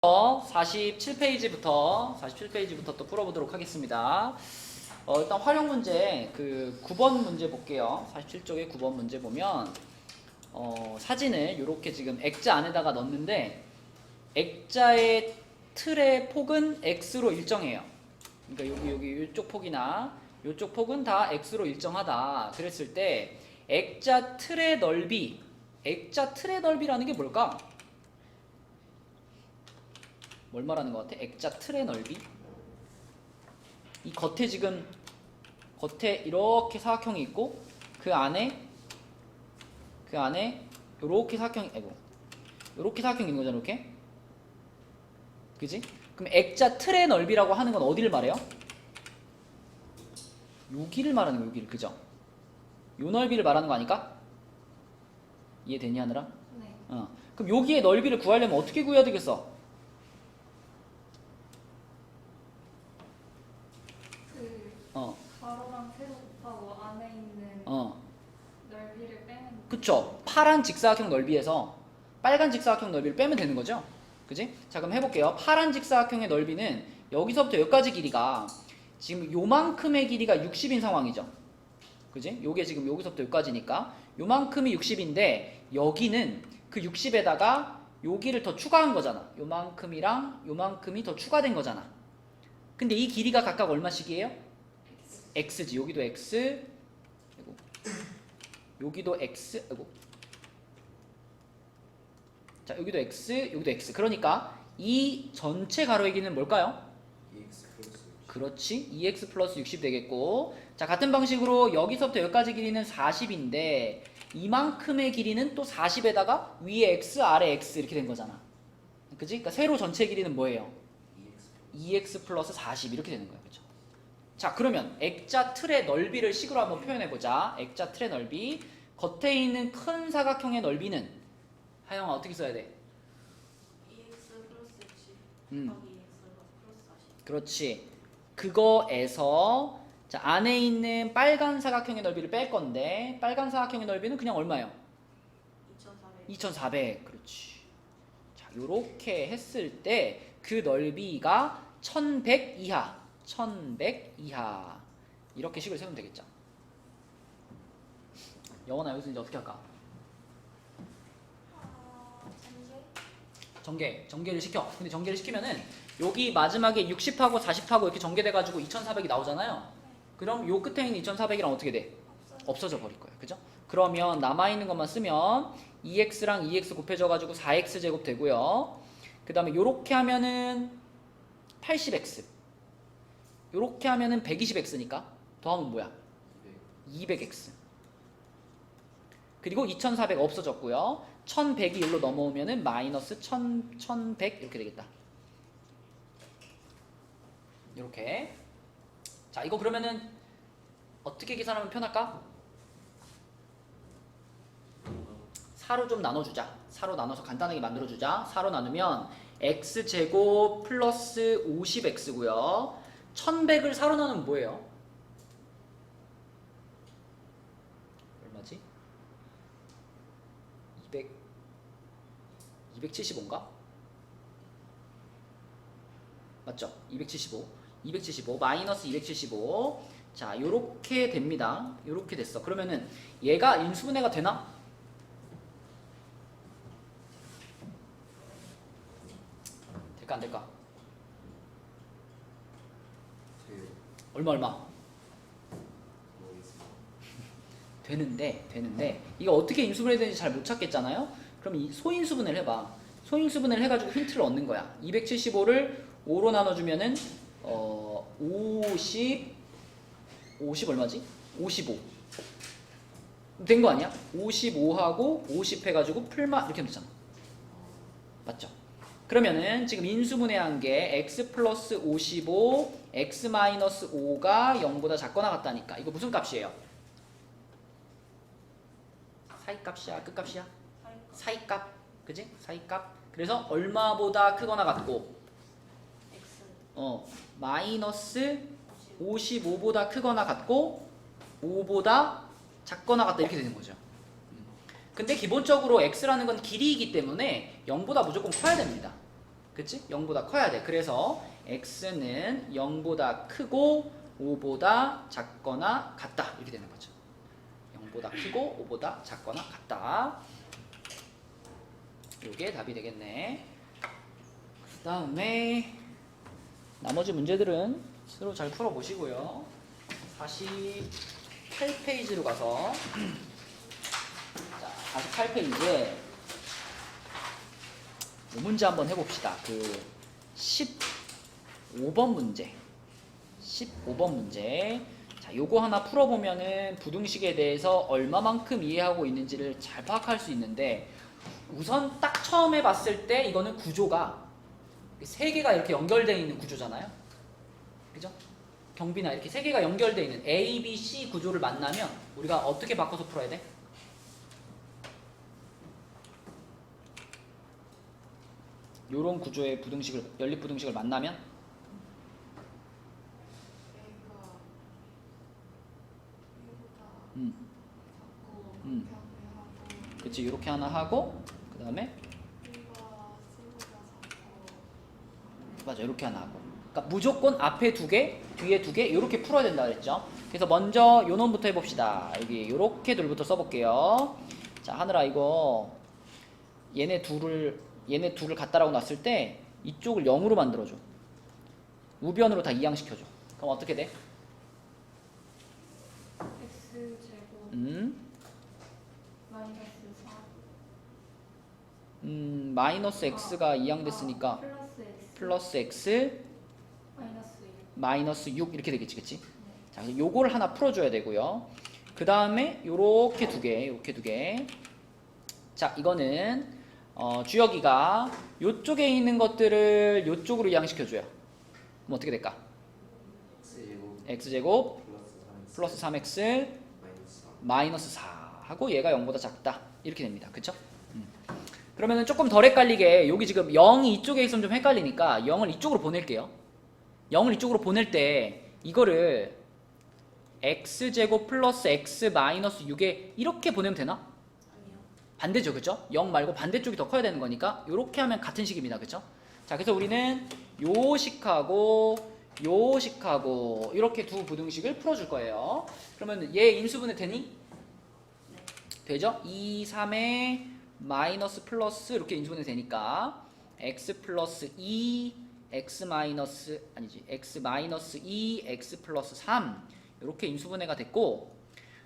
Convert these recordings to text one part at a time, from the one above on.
47페이지부터 또 풀어보도록 하겠습니다. 일단 활용 문제 9번 문제 볼게요. 47쪽에 9번 문제 보면 사진을 이렇게 지금 액자 안에다가 넣었는데 액자의 틀의 폭은 x로 일정해요. 그러니까 여기 이쪽 폭이나 이쪽 폭은 다 x로 일정하다. 그랬을 때 액자 틀의 넓이라는 게 뭘까? 뭘 말하는 것 같아? 액자 틀의 넓이? 이 겉에 이렇게 사각형이 있고 그 안에 요렇게 사각형이 요렇게 사각형이 있는 거잖아. 이렇게, 그지? 그럼 액자 틀의 넓이라고 하는 건 어디를 말해요? 여기를 말하는 거예요. 여기를, 그죠? 요 넓이를 말하는 거 아닐까? 이해되니 하느라? 네. 그럼 여기의 넓이를 구하려면 어떻게 구해야 되겠어? 가로랑 세로 곱하고 안에 있는 넓이를 빼면. 그쵸? 파란 직사각형 넓이에서 빨간 직사각형 넓이를 빼면 되는 거죠? 그지? 자, 그럼 해볼게요. 파란 직사각형의 넓이는 여기서부터 여기까지 길이가 지금 요만큼의 길이가 60인 상황이죠. 그지? 요게 지금 여기서부터 여기까지니까 요만큼이 60인데 여기는 그 60에다가 여기를 더 추가한 거잖아. 요만큼이랑 요만큼이 더 추가된 거잖아. 근데 이 길이가 각각 얼마씩이에요? x지. 여기도 x, 여기도 x, 자, 여기도 x, 여기도 x. 그러니까 이 전체 가로의 길이는 뭘까요? 2x 플러스 60. 그렇지. 2x 플러스 60 되겠고, 자, 같은 방식으로 여기서부터 여기까지 길이는 40인데 이만큼의 길이는 또 40에다가 위에 x, 아래 x 이렇게 된 거잖아. 그지? 그러니까 세로 전체 길이는 뭐예요? 2x 플러스 40 이렇게 되는 거예요. 그죠? 자, 그러면 액자 틀의 넓이를 식으로 한번 표현해보자. 액자 틀의 넓이. 겉에 있는 큰 사각형의 넓이는 하영아 어떻게 써야 돼? 2x 플러스 60 음. 더하기 2x 플러스 40. 그렇지. 그거에서 자, 안에 있는 빨간 사각형의 넓이를 뺄 건데 빨간 사각형의 넓이는 그냥 얼마예요? 2400. 2400. 그렇지. 자, 요렇게 했을 때 그 넓이가 1100 이하. 1100 이하. 이렇게 식을 세우면 되겠죠. 영원아, 여기서 이제 어떻게 할까? 전개를 시켜. 근데 전개를 시키면은 여기 마지막에 60하고 40하고 이렇게 전개돼가지고 2400이 나오잖아요. 그럼 요 끝에 있는 2400이랑 어떻게 돼? 없어져 버릴 거예요. 그죠? 그러면 남아있는 것만 쓰면 2x랑 2x 곱해져가지고 4x 제곱 되고요. 그 다음에 요렇게 하면은 80x, 요렇게 하면은 120x니까 더하면 뭐야? 200x. 그리고 2400 없어졌고요. 1100이 일로 넘어오면은 마이너스 1100 이렇게 되겠다. 이렇게. 자, 이거 그러면은 어떻게 계산하면 편할까? 사로 좀 나눠주자. 사로 나눠서 간단하게 만들어주자. 사로 나누면 x제곱 플러스 50x고요. 1100을 사로 나누면 뭐예요? 얼마지? 275인가? 맞죠? 275 마이너스 275. 자, 요렇게 됩니다. 요렇게 됐어. 그러면은 얘가 인수분해가 되나? 될까 안 될까? 얼마? 되는데 이거 어떻게 인수분해 되는지 잘 못 찾겠잖아요. 그럼 이 소인수분해를 해봐. 소인수분해를 해가지고 힌트를 얻는 거야. 275를 5로 나눠주면은 50 얼마지? 55 된 거 아니야? 55하고 50 해가지고 풀마 이렇게 하면 되잖아. 맞죠? 그러면은 지금 인수분해한 게 x 플러스 55 x 마이너스 5가 0보다 작거나 같다니까. 이거 무슨 값이에요? 사이값이야? 끝값이야? 사이값. 그지? 사이값. 그래서 얼마보다 크거나 같고 x 마이너스 55보다 크거나 같고 5보다 작거나 같다 이렇게 되는 거죠. 근데 기본적으로 x라는 건 길이이기 때문에 0보다 무조건 커야 됩니다. 그치? 0보다 커야 돼. 그래서 x는 0보다 크고 5보다 작거나 같다. 이렇게 되는 거죠. 0보다 크고 5보다 작거나 같다. 이게 답이 되겠네. 그 다음에 나머지 문제들은 스스로 잘 풀어보시고요. 48페이지로 가서 자, 48페이지에 이 문제 한번 해봅시다. 그 15번 문제. 15번 문제. 자, 요거 하나 풀어보면은 부등식에 대해서 얼마만큼 이해하고 있는지를 잘 파악할 수 있는데, 우선 딱 처음에 봤을 때 이거는 구조가 세 개가 이렇게 연결되어 있는 구조잖아요. 그죠? 경비나 이렇게 세 개가 연결되어 있는 A, B, C 구조를 만나면 우리가 어떻게 바꿔서 풀어야 돼? 요런 구조의 부등식을, 연립 부등식을 만나면 그치, 요렇게 하나 하고 그 다음에 맞아, 이렇게 하나 하고. 그러니까 무조건 앞에 두 개, 뒤에 두 개, 요렇게 풀어야 된다 그랬죠. 그래서 먼저 요 놈부터 해봅시다. 여기 요렇게 둘부터 써볼게요. 자, 하늘아, 이거 얘네 둘을 갖다라고 놨을 때 이쪽을 0으로 만들어줘. 우변으로 다 이항시켜줘. 그럼 어떻게 돼? x제곱 마이너스 4 마이너스 x가 이항됐으니까 플러스 x 마이너스 6 이렇게 되겠지, 그치? 자, 요거를 하나 풀어줘야 되고요. 그 다음에 요렇게 두 개, 요렇게 두 개. 자, 이거는 주여기가 요쪽에 있는 것들을 요쪽으로 이항시켜줘요. 그럼 어떻게 될까? x제곱 플러스 3x 마이너스 4 하고 얘가 0보다 작다. 이렇게 됩니다. 그쵸? 그러면은 조금 덜 헷갈리게, 여기 지금 0이 이쪽에 있으면 좀 헷갈리니까 0을 이쪽으로 보낼게요. 0을 이쪽으로 보낼 때 이거를 x제곱 플러스 x 마이너스 6에 이렇게 보내면 되나? 아니요. 반대죠, 그쵸? 0 말고 반대쪽이 더 커야 되는 거니까 이렇게 하면 같은 식입니다, 그쵸? 자, 그래서 우리는 요 식하고 요 식하고 이렇게 두 부등식을 풀어줄 거예요. 그러면 얘 인수분해 되니? 되죠? 2, 3에 마이너스 플러스 이렇게 인수분해 되니까 x 플러스 2, x 마이너스 아니지 x 마이너스 2, x 플러스 3 이렇게 인수분해가 됐고,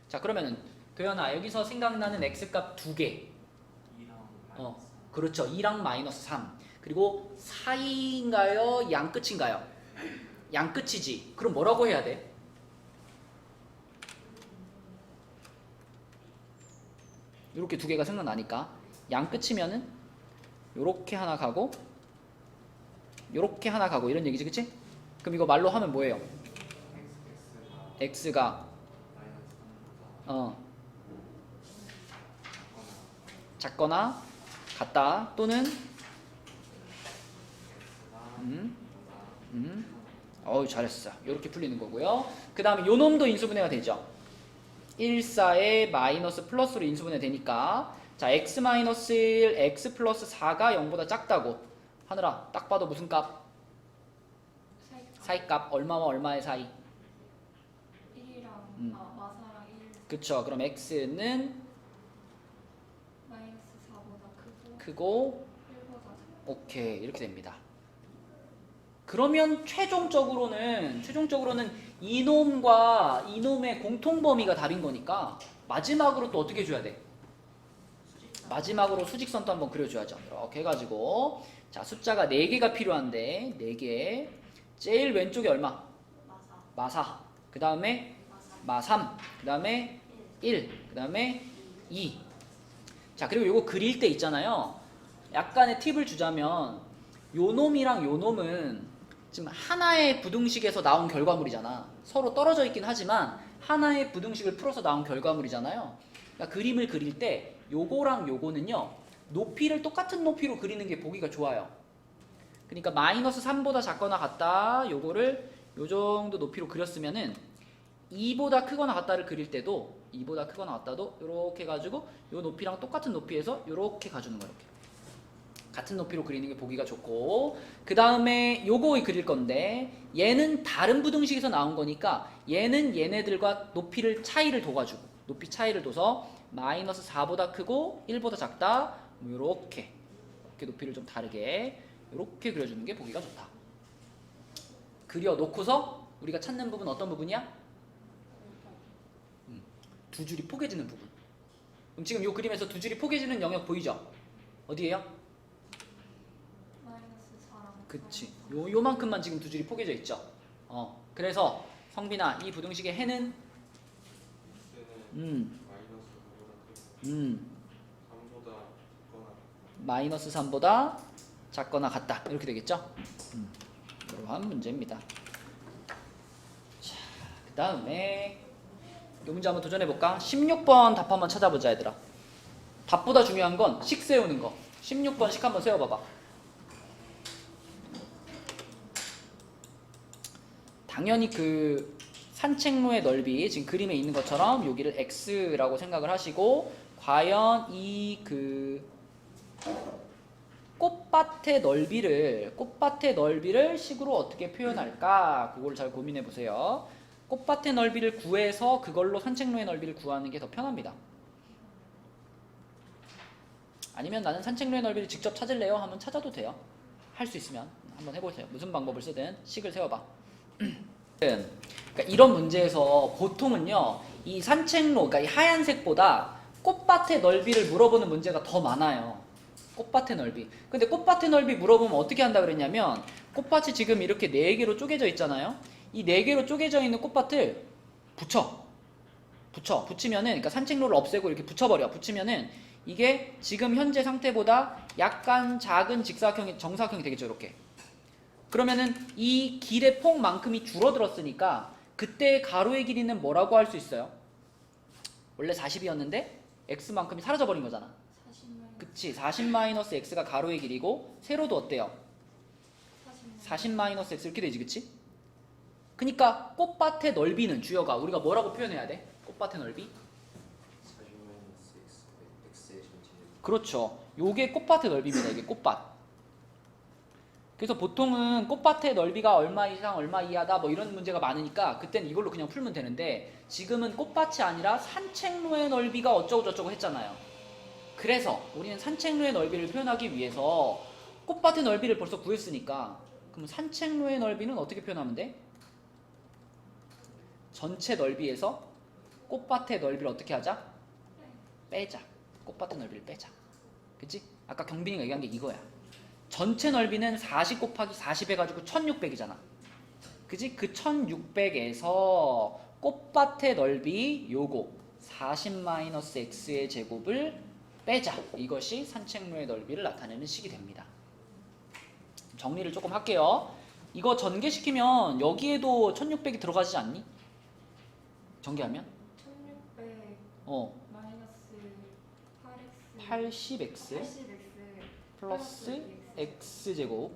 자, 그러면은 도연아, 여기서 생각나는 x값 두 개. 그렇죠. 2랑 마이너스 3. 그리고 사이인가요? 양끝인가요? 양끝이지. 그럼 뭐라고 해야 돼? 이렇게 두 개가 생각나니까 양끝이면은 요렇게 하나 가고 요렇게 하나 가고 이런 얘기지, 그치? 그럼 이거 말로 하면 뭐예요? x가 작거나 같다, 또는 잘했어. 이렇게 풀리는 거고요. 그 다음에 요 놈도 인수분해가 되죠. 1, 4에 마이너스 플러스로 인수분해 되니까, 자, x 마이너스 1, x 플러스 4가 0보다 작다고. 하늘아, 딱 봐도 무슨 값? 사이값. 얼마와 얼마의 사이? 1이랑 마사랑 1 그쵸. 그럼 x는 마이너스 4보다 크고 1보다 작다. 오케이, 이렇게 됩니다. 그러면 최종적으로는 이놈과 이놈의 공통범위가 답인 거니까 마지막으로 또 어떻게 해줘야 돼? 마지막으로 수직선도 한번 그려줘야죠. 이렇게 해가지고, 자, 숫자가 4개가 필요한데 4개. 제일 왼쪽에 얼마? 마사. 그 다음에 마3. 그 다음에 1. 그 다음에 2. 자, 그리고 요거 그릴 때 있잖아요. 약간의 팁을 주자면, 요 놈이랑 요 놈은 지금 하나의 부등식에서 나온 결과물이잖아. 서로 떨어져 있긴 하지만 하나의 부등식을 풀어서 나온 결과물이잖아요. 그러니까 그림을 그릴 때 요거랑 요거는요, 높이를 똑같은 높이로 그리는 게 보기가 좋아요. 그러니까 마이너스 3보다 작거나 같다, 요거를 요 정도 높이로 그렸으면은 2보다 크거나 같다를 그릴 때도 2보다 크거나 같다도 요렇게 해가지고 요 높이랑 똑같은 높이에서 요렇게 가주는 거예요. 이렇게. 같은 높이로 그리는 게 보기가 좋고, 그 다음에 요거 그릴 건데 얘는 다른 부등식에서 나온 거니까 얘는 얘네들과 높이를 차이를 둬가지고 높이 차이를 둬서 마이너스 4보다 크고 1보다 작다, 뭐 요렇게 높이를 좀 다르게 요렇게 그려주는 게 보기가 좋다. 그려놓고서 우리가 찾는 부분 어떤 부분이야? 두 줄이 포개지는 부분. 그럼 지금 이 그림에서 두 줄이 포개지는 영역 보이죠? 어디에요? 마이너스 4랑 그치. 요만큼만 지금 두 줄이 포개져 있죠. 그래서 성빈아, 이 부등식의 해는 마이너스 3보다 작거나 같다. 이렇게 되겠죠? 이러한 문제입니다. 자, 그 다음에 이 문제 한번 도전해볼까? 16번 답 한번 찾아보자, 얘들아. 답보다 중요한 건 식 세우는 거. 16번 식 한번 세워봐봐. 당연히 그 산책로의 넓이, 지금 그림에 있는 것처럼 여기를 x라고 생각을 하시고, 과연 이 그 꽃밭의 넓이를 식으로 어떻게 표현할까? 그걸 잘 고민해 보세요. 꽃밭의 넓이를 구해서 그걸로 산책로의 넓이를 구하는 게 더 편합니다. 아니면 나는 산책로의 넓이를 직접 찾을래요? 하면 찾아도 돼요. 할 수 있으면 한번 해보세요. 무슨 방법을 쓰든 식을 세워봐. 그러니까 이런 문제에서 보통은요, 이 산책로, 그러니까 이 하얀색보다 꽃밭의 넓이를 물어보는 문제가 더 많아요. 꽃밭의 넓이. 근데 꽃밭의 넓이 물어보면 어떻게 한다 그랬냐면, 꽃밭이 지금 이렇게 4개로 쪼개져 있잖아요. 이 4개로 쪼개져 있는 꽃밭을 붙이면은, 그러니까 산책로를 없애고 이렇게 붙이면은 이게 지금 현재 상태보다 약간 작은 직사각형이, 정사각형이 되겠죠, 이렇게. 그러면은 이 길의 폭만큼이 줄어들었으니까 그때 가로의 길이는 뭐라고 할 수 있어요? 원래 40이었는데 x만큼이 사라져버린 거잖아. 40마이너스 그치, 40-x가 가로의 길이고 세로도 어때요? 40-x 이렇게 되지, 그치? 그니까 꽃밭의 넓이는 주여가 우리가 뭐라고 표현해야 돼? 꽃밭의 넓이? 그렇죠. 요게 꽃밭의 넓이입니다. 이게 꽃밭. 그래서 보통은 꽃밭의 넓이가 얼마 이상 얼마 이하다 뭐 이런 문제가 많으니까 그땐 이걸로 그냥 풀면 되는데, 지금은 꽃밭이 아니라 산책로의 넓이가 어쩌고 저쩌고 했잖아요. 그래서 우리는 산책로의 넓이를 표현하기 위해서 꽃밭의 넓이를 벌써 구했으니까, 그럼 산책로의 넓이는 어떻게 표현하면 돼? 전체 넓이에서 꽃밭의 넓이를 어떻게 하자? 빼자. 꽃밭의 넓이를 빼자. 그치? 아까 경빈이가 얘기한 게 이거야. 전체 넓이는 40 곱하기 40 해가지고 1600이잖아. 그치? 그 1600에서 꽃밭의 넓이 요거 40-x의 제곱을 빼자. 이것이 산책로의 넓이를 나타내는 식이 됩니다. 정리를 조금 할게요. 이거 전개시키면 여기에도 1600이 들어가지 않니? 전개하면? 1600 마이너스 80x 80x 플러스 x제곱.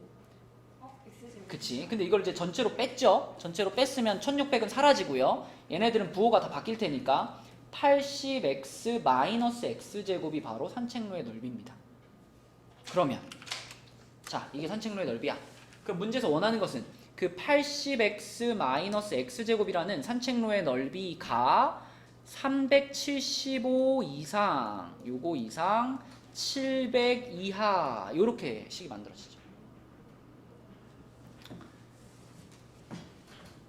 x제곱. 그치. 근데 이걸 이제 전체로 뺐죠. 전체로 뺐으면 1600은 사라지고요. 얘네들은 부호가 다 바뀔 테니까 80x 마이너스 x제곱이 바로 산책로의 넓이입니다. 그러면 자, 이게 산책로의 넓이야. 그럼 문제에서 원하는 것은 그 80x 마이너스 x제곱이라는 산책로의 넓이가 375 이상, 요거 이상, 700 이하, 요렇게 식이 만들어지죠.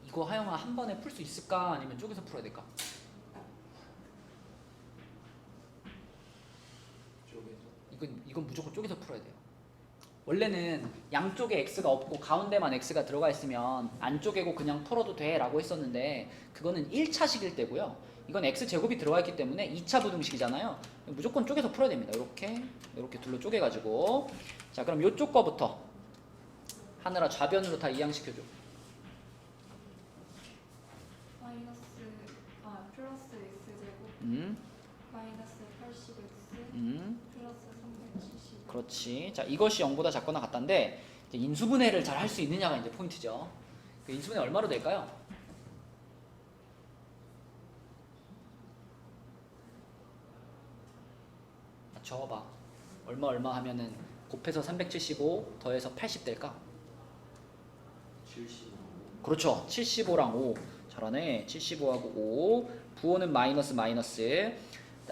이거 하영아 한 번에 풀 수 있을까? 아니면 쪼개서 풀어야 될까? 이건 무조건 쪼개서 풀어야 돼요. 원래는 양쪽에 x가 없고 가운데만 x가 들어가 있으면 안 쪼개고 그냥 풀어도 돼 라고 했었는데, 그거는 1차식일 때고요. 이건 x제곱이 들어가 있기 때문에 2차 부등식이잖아요. 무조건 쪼개서 풀어야 됩니다. 이렇게 둘로 쪼개가지고. 자, 그럼 요쪽 거부터 하느라 좌변으로 다 이항시켜줘. 플러스 x제곱 마이너스 80x 플러스 370. 그렇지. 자, 이것이 0보다 작거나 같다인데, 이제 인수분해를 잘 할 수 있느냐가 이제 포인트죠. 그 인수분해 얼마로 될까요? 적어봐. 얼마 하면은 곱해서 375 더해서 80 될까? 75. 그렇죠. 75랑 5. 잘하네. 75하고 5. 부호는 마이너스 마이너스.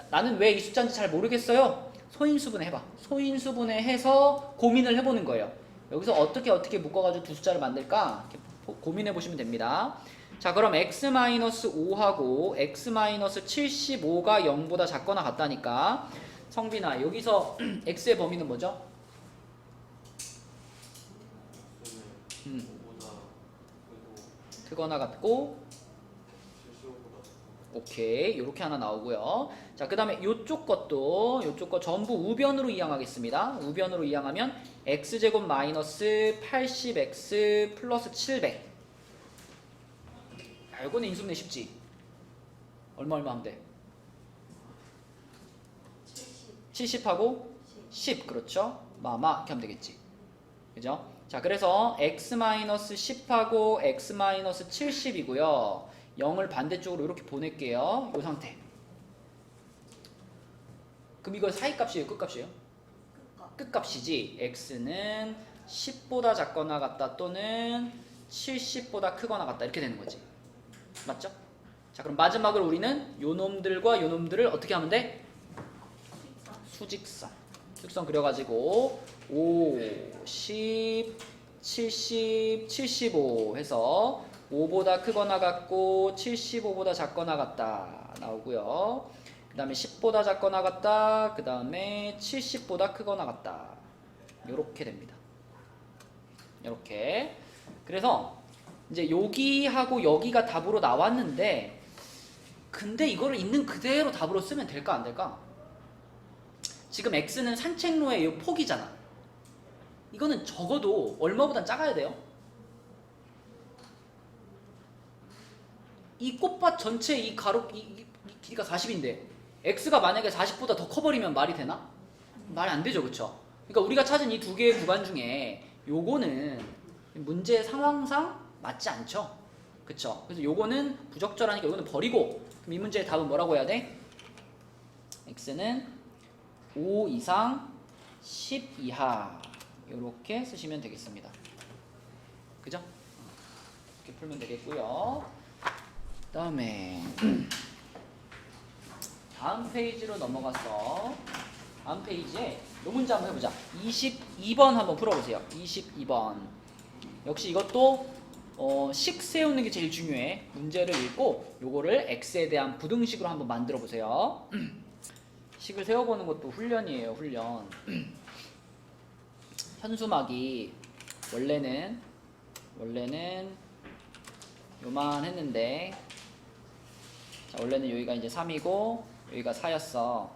나는 왜 이 숫자인지 잘 모르겠어요. 소인수분해 해봐. 소인수분해 해서 고민을 해보는 거예요. 여기서 어떻게 묶어가지고 두 숫자를 만들까? 이렇게 고민해 보시면 됩니다. 자, 그럼 x-5하고 x-75가 0보다 작거나 같다니까. 성빈아, 여기서 x의 범위는 뭐죠? x는 5보다 크고 크거나 같고 75보다 오케이, 이렇게 하나 나오고요. 자, 그 다음에 요쪽 것 전부 우변으로 이항하겠습니다. 우변으로 이항하면 x제곱 마이너스 80x 플러스 700. 야, 이거는 인수분해 쉽지? 얼마 하면 돼? 70하고 10, 그렇죠? 마마 이렇게 하면 되겠지. 그죠? 자, 그래서 x-10하고 x-70이고요. 0을 반대쪽으로 이렇게 보낼게요. 이 상태. 그럼 이거 사이값이에요? 끝값이에요? 끝값이지. x는 10보다 작거나 같다 또는 70보다 크거나 같다 이렇게 되는 거지. 맞죠? 자, 그럼 마지막으로 우리는 요 놈들과 요 놈들을 어떻게 하면 돼? 수직선. 수직선 그려가지고 5, 10, 70, 75 해서 5보다 크거나 같고 75보다 작거나 같다 나오고요. 그 다음에 10보다 작거나 같다. 그 다음에 70보다 크거나 같다. 요렇게 됩니다. 요렇게. 그래서 이제 여기하고 여기가 답으로 나왔는데 근데 이거를 있는 그대로 답으로 쓰면 될까 안 될까? 지금 x는 산책로의 이 폭이잖아. 이거는 적어도 얼마보단 작아야 돼요? 이 꽃밭 전체 이 가로 이 길이가 40인데 x가 만약에 40보다 더 커버리면 말이 되나? 말이 안 되죠, 그쵸? 그러니까 우리가 찾은 이 두 개의 구간 중에 요거는 문제 상황상 맞지 않죠, 그쵸? 그래서 요거는 부적절하니까 요거는 버리고 그럼 이 문제의 답은 뭐라고 해야 돼? x는 5 이상 10 이하 요렇게 쓰시면 되겠습니다. 그죠? 이렇게 풀면 되겠고요. 다음에 다음 페이지로 넘어가서 다음 페이지에 이 문제 한번 해보자. 22번 한번 풀어보세요. 22번 역시 이것도 식 세우는 게 제일 중요해. 문제를 읽고 요거를 x에 대한 부등식으로 한번 만들어 보세요. 식을 세워보는 것도 훈련이에요. 훈련. 현수막이 원래는 요만 했는데 자, 원래는 여기가 이제 3이고 여기가 4였어.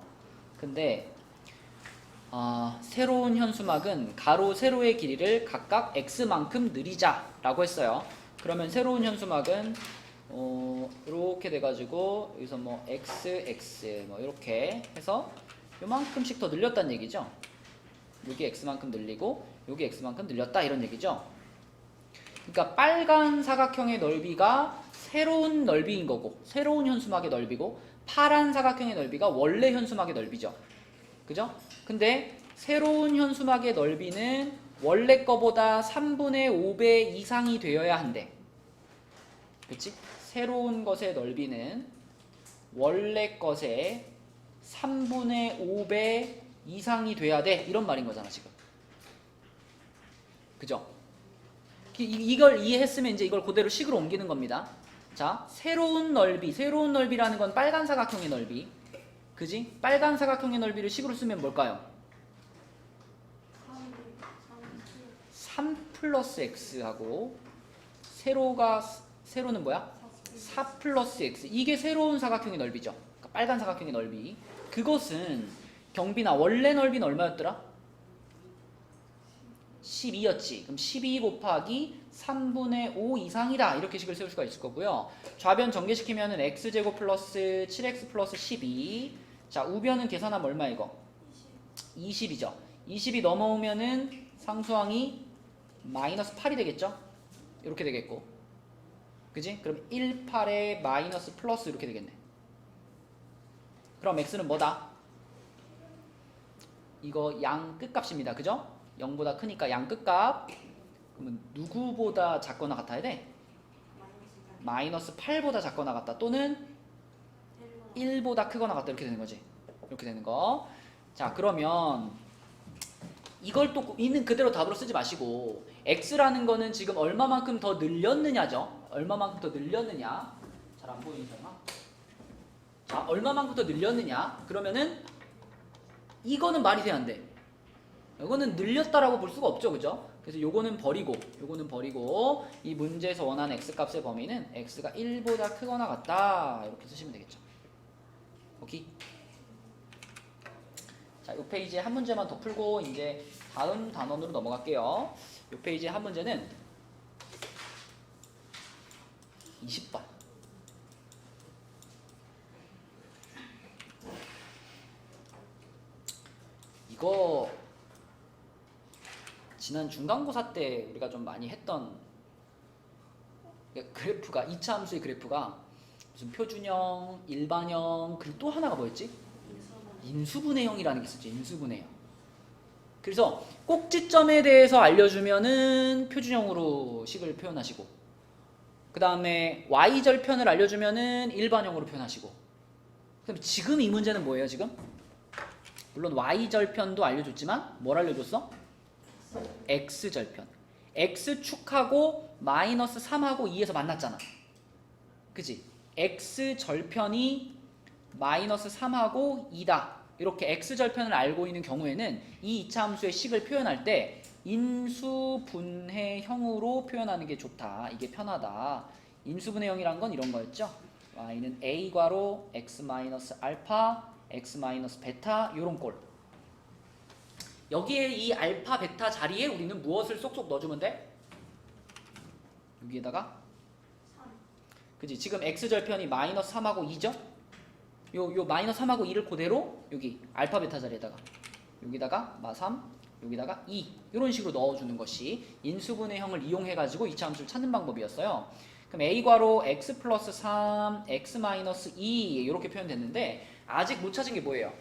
근데 새로운 현수막은 가로 세로의 길이를 각각 x만큼 늘리자 라고 했어요. 그러면 새로운 현수막은 이렇게 돼가지고 여기서 뭐 x 뭐 이렇게 해서 요만큼씩 더 늘렸다는 얘기죠. 여기 x만큼 늘리고 여기 x만큼 늘렸다 이런 얘기죠. 그러니까 빨간 사각형의 넓이가 새로운 넓이인 거고 새로운 현수막의 넓이고 파란 사각형의 넓이가 원래 현수막의 넓이죠. 그죠? 근데 새로운 현수막의 넓이는 원래 거보다 3분의 5배 이상이 되어야 한대. 그치? 새로운 것의 넓이는 원래 것의 3분의 5배 이상이 돼야 돼. 이런 말인 거잖아, 지금. 그죠? 이걸 이해했으면 이제 이걸 그대로 식으로 옮기는 겁니다. 자, 새로운 넓이라는 건 빨간 사각형의 넓이. 그지? 빨간 사각형의 넓이를 식으로 쓰면 뭘까요? 3 플러스 x하고 세로는 뭐야? 4 플러스 x. 이게 새로운 사각형의 넓이죠. 그러니까 빨간 사각형의 넓이. 그것은 경빈아 원래 넓이는 얼마였더라? 12였지. 그럼 12 곱하기 3분의 5 이상이다. 이렇게 식을 세울 수가 있을 거고요. 좌변 전개시키면은 x제곱 플러스 7x 플러스 12. 자, 우변은 계산하면 얼마 이거? 20이죠. 20이 넘어오면은 상수항이 마이너스 8이 되겠죠? 이렇게 되겠고. 그지? 그럼 1, 8에 마이너스 플러스 이렇게 되겠네. 그럼 x는 뭐다? 이거 양 끝값입니다. 그죠? 0보다 크니까 양 끝값. 그러면 누구보다 작거나 같아야 돼? 마이너스 8보다 작거나 같다. 또는 1보다 크거나 같다. 이렇게 되는 거지. 이렇게 되는 거. 자, 그러면 이걸 또 있는 그대로 답으로 쓰지 마시고 x라는 거는 지금 얼마만큼 더 늘렸느냐죠. 얼마만큼 더 늘렸느냐. 잘 안 보이는 사람. 자, 얼마만큼 더 늘렸느냐. 그러면은 이거는 말이 돼 안 돼? 이거는 늘렸다라고 볼 수가 없죠. 그죠? 그래서 요거는 버리고 이 문제에서 원하는 x값의 범위는 x가 1보다 크거나 같다. 이렇게 쓰시면 되겠죠. 오케이? 자, 이 페이지에 한 문제만 더 풀고 이제 다음 단원으로 넘어갈게요. 이 페이지에 한 문제는 20번. 이거 지난 중간고사 때 우리가 좀 많이 했던 그래프가 2차 함수의 그래프가 무슨 표준형, 일반형, 그리고 또 하나가 뭐였지? 인수분해형이라는 게 있었죠. 인수분해형. 그래서 꼭지점에 대해서 알려주면은 표준형으로 식을 표현하시고, 그 다음에 y절편을 알려주면은 일반형으로 표현하시고. 그럼 지금 이 문제는 뭐예요? 지금? 물론 y절편도 알려줬지만 뭘 알려줬어? x절편. x축하고 마이너스 3하고 2에서 만났잖아. 그치? x절편이 마이너스 3하고 2다. 이렇게 x절편을 알고 있는 경우에는 이 2차 함수의 식을 표현할 때 인수분해형으로 표현하는 게 좋다. 이게 편하다. 인수분해형이란 건 이런 거였죠. y는 a괄호 x-알파 x-베타 요런 꼴. 여기에 이 알파 베타 자리에 우리는 무엇을 쏙쏙 넣어주면 돼? 여기에다가 3. 그지? 지금 x절편이 마이너스 3하고 2죠? 요 마이너스 3하고 2를 그대로 여기 알파 베타 자리에다가 여기다가 마3 여기다가 2 이런 식으로 넣어주는 것이 인수분해형을 이용해가지고 2차 함수를 찾는 방법이었어요. 그럼 a괄호 x 플러스 3 x 마이너스 2 이렇게 표현됐는데 아직 못 찾은 게 뭐예요?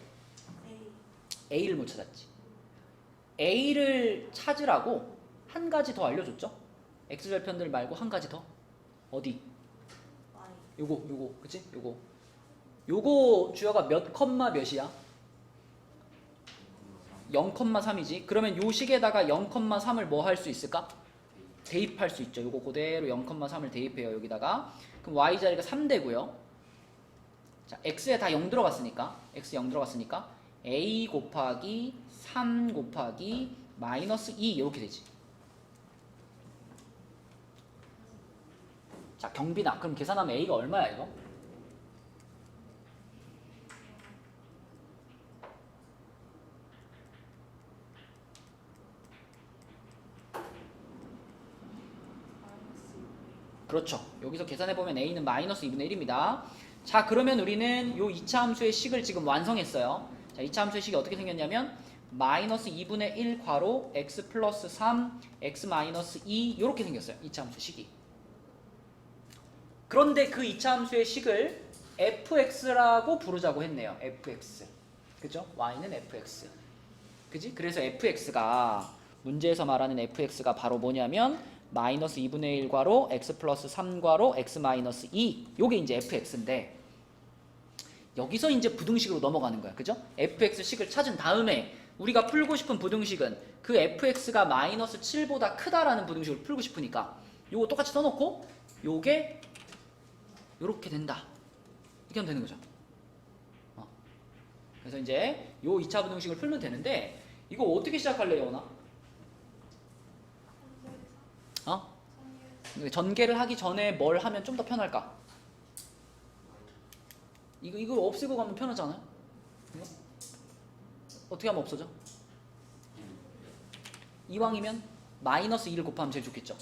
a를 못 찾았지. a를 찾으라고 한 가지 더 알려줬죠? x절편들 말고 한 가지 더. 어디? 요거 그치? 요거 주어가 몇 컴마 몇이야? 0,3이지. 그러면 요 식에다가 0,3을 뭐 할 수 있을까? 대입할 수 있죠. 요거 그대로 0,3을 대입해요. 여기다가. 그럼 y 자리가 3되고요. 자, x에 다 0 들어갔으니까 x 0 들어갔으니까 a 곱하기 3 곱하기 마이너스 2 이렇게 되지. 자, 경빈아. 그럼 계산하면 a가 얼마야 이거? 그렇죠. 여기서 계산해보면 a는 마이너스 2분의 1입니다. 자, 그러면 우리는 요 2차 함수의 식을 지금 완성했어요. 자, 2차 함수의 식이 어떻게 생겼냐면 마이너스 2분의 1 괄호 x 플러스 3 x 마이너스 2 이렇게 생겼어요. 2차 함수의 식이. 그런데 그 2차 함수의 식을 fx라고 부르자고 했네요. fx. 그죠? y는 fx. 그지? 그래서 fx가 문제에서 말하는 fx가 바로 뭐냐면 마이너스 2분의 1 괄호 x 플러스 3 괄호 x 마이너스 2 요게 이제 fx인데 여기서 이제 부등식으로 넘어가는 거야. 그죠? fx식을 찾은 다음에 우리가 풀고 싶은 부등식은 그 fx가 마이너스 7보다 크다라는 부등식을 풀고 싶으니까 요거 똑같이 써놓고 요게 요렇게 된다. 이렇게 하면 되는 거죠. 그래서 이제 요 2차 부등식을 풀면 되는데 이거 어떻게 시작할래요, 원아? 전개를 하기 전에 뭘 하면 좀 더 편할까? 이거 없애고 가면 편하지 않아요? 이거? 어떻게 하면 없어져? 이왕이면 마이너스 2를 곱하면 제일 좋겠죠.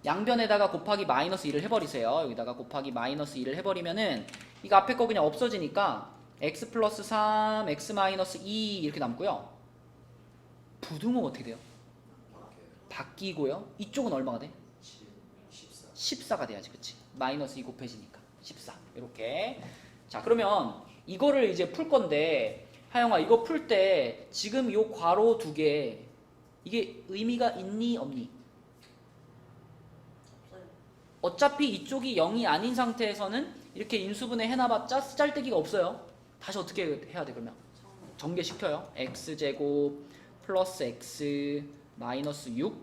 양변에다가 곱하기 마이너스 2를 해버리세요. 여기다가 곱하기 마이너스 2를 해버리면은 이거 앞에 거 그냥 없어지니까 x 플러스 3, x 마이너스 2 이렇게 남고요. 부등호가 어떻게 돼요? 바뀌고요. 이쪽은 얼마가 돼? 14가 돼야지. 그치? 마이너스 2 곱해지니까 14 이렇게. 자, 그러면 이거를 이제 풀 건데 하영아 이거 풀 때 지금 요 괄호 두 개 이게 의미가 있니 없니? 어차피 이쪽이 0이 아닌 상태에서는 이렇게 인수분해 해놔봤자 쓰잘데기가 없어요. 다시 어떻게 해야 돼 그러면? 전개시켜요. x제곱 플러스 x 마이너스 6.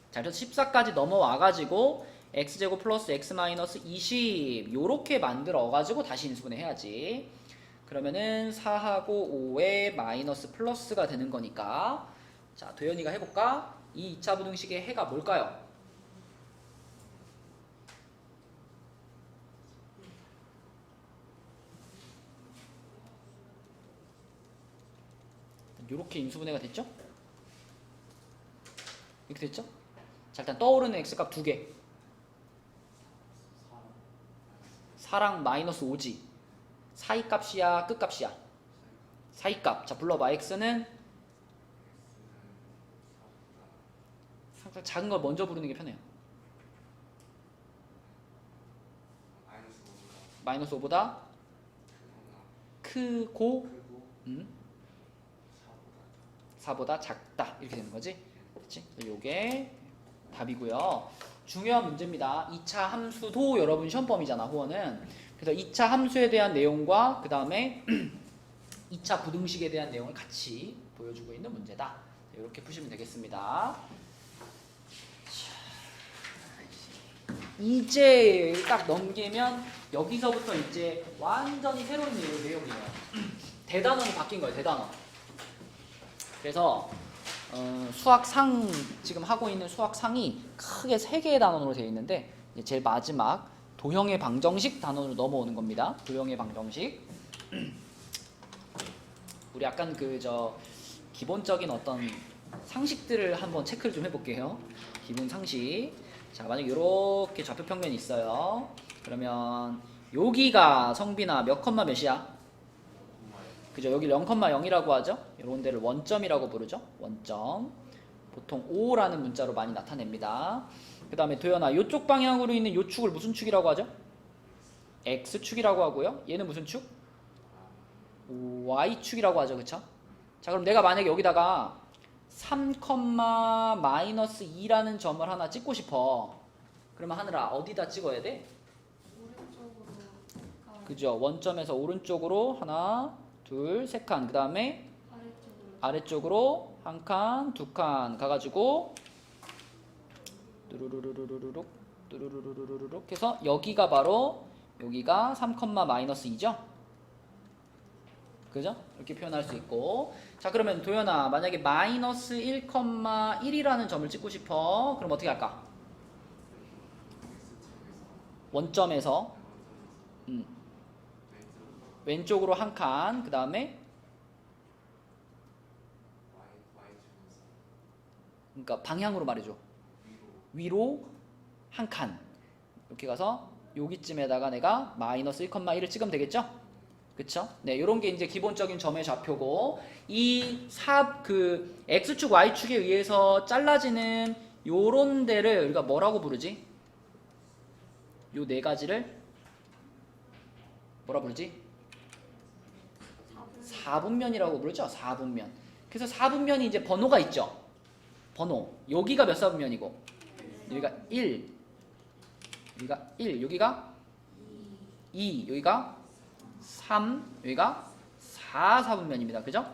자, 그래서 14까지 넘어와가지고 x제곱 플러스 x 마이너스 20 요렇게 만들어가지고 다시 인수분해 해야지. 그러면은 4하고 5에 마이너스 플러스가 되는 거니까. 자, 도현이가 해볼까? 이 2차 부등식의 해가 뭘까요? 요렇게 인수분해가 됐죠? 이렇게 됐죠? 자, 일단 떠오르는 x값 두 개. 4랑 마이너스 5지. 사이값이야 끝값이야? 사이값. 자, 불러봐. x는 항상 작은 걸 먼저 부르는 게 편해요. 마이너스 5보다 크고 4보다 작다 이렇게 되는 거지. 그렇지? 요게 답이고요. 중요한 문제입니다. 2차 함수도 여러분 시험 범위잖아, 호원은. 그래서 2차 함수에 대한 내용과 그 다음에 2차 부등식에 대한 내용을 같이 보여주고 있는 문제다. 이렇게 푸시면 되겠습니다. 이제 딱 넘기면 여기서부터 이제 완전히 새로운 내용이에요. 대단원이 바뀐 거예요. 대단원. 그래서 수학상 지금 하고 있는 수학상이 크게 3개의 단원으로 되어 있는데 이제 제일 마지막 도형의 방정식 단원으로 넘어오는 겁니다. 도형의 방정식. 우리 약간 기본적인 어떤 상식들을 한번 체크를 좀 해볼게요. 기본 상식. 자, 만약 이렇게 좌표평면이 있어요. 그러면 여기가 성빈아 몇 컴마 몇이야? 그죠? 여기 0,0이라고 하죠? 이런 데를 원점이라고 부르죠? 원점. 보통 5라는 문자로 많이 나타냅니다. 그 다음에 도연아, 이쪽 방향으로 있는 이 축을 무슨 축이라고 하죠? X축이라고 하고요. 얘는 무슨 축? Y축이라고 하죠. 그쵸? 자, 그럼 내가 만약에 여기다가 3, 마이너스 2라는 점을 하나 찍고 싶어. 그러면 하늘아, 어디다 찍어야 돼? 오른쪽으로 그죠? 원점에서 오른쪽으로 하나, 둘, 세 칸. 그 다음에 아래쪽으로 한 칸, 두 칸 가가지고 뚜루루루루루룩 뚜루루루루룩 해서 여기가 바로 여기가 3, 마이너스 2죠? 그죠? 이렇게 표현할 수 있고. 자, 그러면 도연아, 만약에 마이너스 1,1이라는 점을 찍고 싶어. 그럼 어떻게 할까? 원점에서 왼쪽으로 한 칸, 그 다음에 그러니까 방향으로 말해줘. 위로 한 칸. 이렇게 가서 여기쯤에다가 내가 마이너스 1,1을 찍으면 되겠죠? 그쵸? 네, 이런 게 이제 기본적인 점의 좌표고, 이 X축, Y축에 의해서 잘라지는 요런 데를 우리가 뭐라고 부르지? 요 네 가지를 뭐라 부르지? 4분면이라고 부르죠? 4분면. 그래서 4분면이 이제 번호가 있죠? 번호. 여기가 몇 사분면이고? 여기가 1. 여기가 1. 여기가 2. 여기가 3. 여기가 4 사분면입니다. 그죠?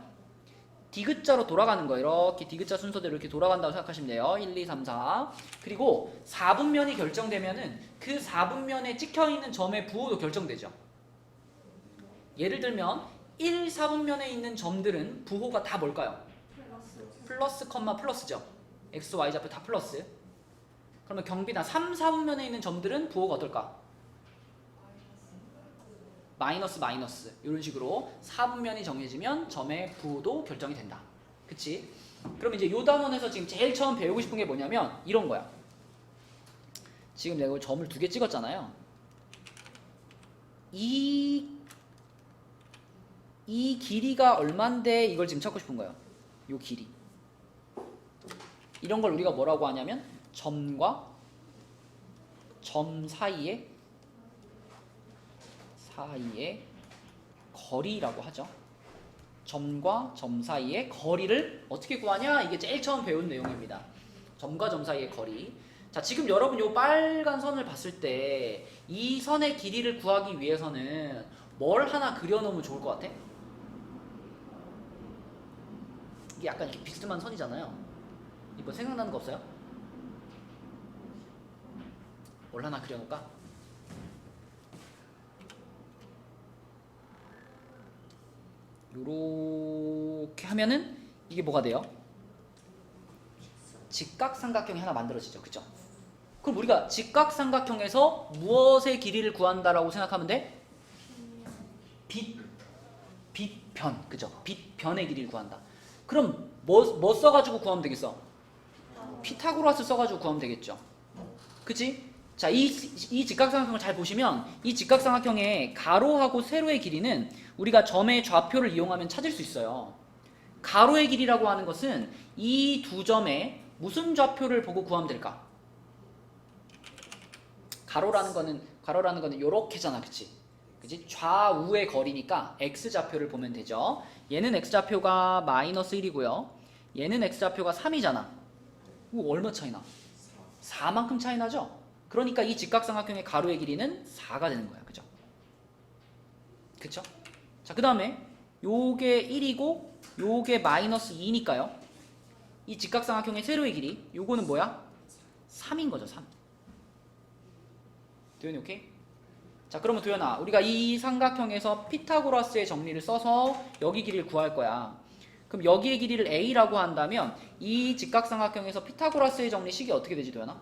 디귿자로 돌아가는 거예요. 이렇게 디귿자 순서대로 이렇게 돌아간다고 생각하시면 돼요. 1, 2, 3, 4. 그리고 4분면이 결정되면은 그 4분면에 찍혀있는 점의 부호도 결정되죠. 예를 들면 1, 4분면에 있는 점들은 부호가 다 뭘까요? 플러스, 플러스죠. x, y 좌표 다 플러스. 그러면 경빈아 3, 4분면에 있는 점들은 부호가 어떨까? 마이너스 이런 식으로 4분면이 정해지면 점의 부호도 결정이 된다. 그치? 그럼 이제 요 단원에서 지금 제일 처음 배우고 싶은 게 뭐냐면 이런 거야. 지금 내가 점을 2개 찍었잖아요. 이 길이가 얼만데 이걸 지금 찾고 싶은 거예요. 요 길이. 이런 걸 우리가 뭐라고 하냐면 점과 점 사이의 거리라고 하죠. 점과 점 사이의 거리를 어떻게 구하냐? 이게 제일 처음 배운 내용입니다. 점과 점 사이의 거리. 자, 지금 여러분 요 빨간 선을 봤을 때 이 선의 길이를 구하기 위해서는 뭘 하나 그려놓으면 좋을 것 같아? 이게 약간 이렇게 비스듬한 선이잖아요. 이거 생각나는 거 없어요? 뭘 하나 그려놓을까? 요렇게 하면은 이게 뭐가 돼요? 직각삼각형이 하나 만들어지죠. 그죠? 그럼 우리가 직각삼각형에서 무엇의 길이를 구한다라고 생각하면 돼? 빛변. 그죠? 빛변의 길이를 구한다. 그럼 뭐 써가지고 구하면 되겠어? 피타고라스 써가지고 구하면 되겠죠. 그치? 자, 이 직각삼각형을 잘 보시면 이 직각삼각형의 가로하고 세로의 길이는 우리가 점의 좌표를 이용하면 찾을 수 있어요. 가로의 길이라고 하는 것은 이 두 점의 무슨 좌표를 보고 구하면 될까? 가로라는 거는 요렇게잖아. 그치? 그치? 좌우의 거리니까 x좌표를 보면 되죠. 얘는 x좌표가 마이너스 1이고요. 얘는 x좌표가 3이잖아. 이거 얼마 차이나? 4만큼 차이 나죠? 그러니까 이 직각삼각형의 가로의 길이는 4가 되는 거야. 그죠? 그쵸? 자, 그 다음에 요게 1이고 요게 마이너스 2니까요. 이 직각삼각형의 세로의 길이 요거는 뭐야? 3인 거죠. 3. 도현이 오케이? 자, 그러면 도현아, 우리가 이 삼각형에서 피타고라스의 정리를 써서 여기 길이를 구할 거야. 그럼 여기의 길이를 a라고 한다면 이 직각삼각형에서 피타고라스의 정리식이 어떻게 되지, 도현아?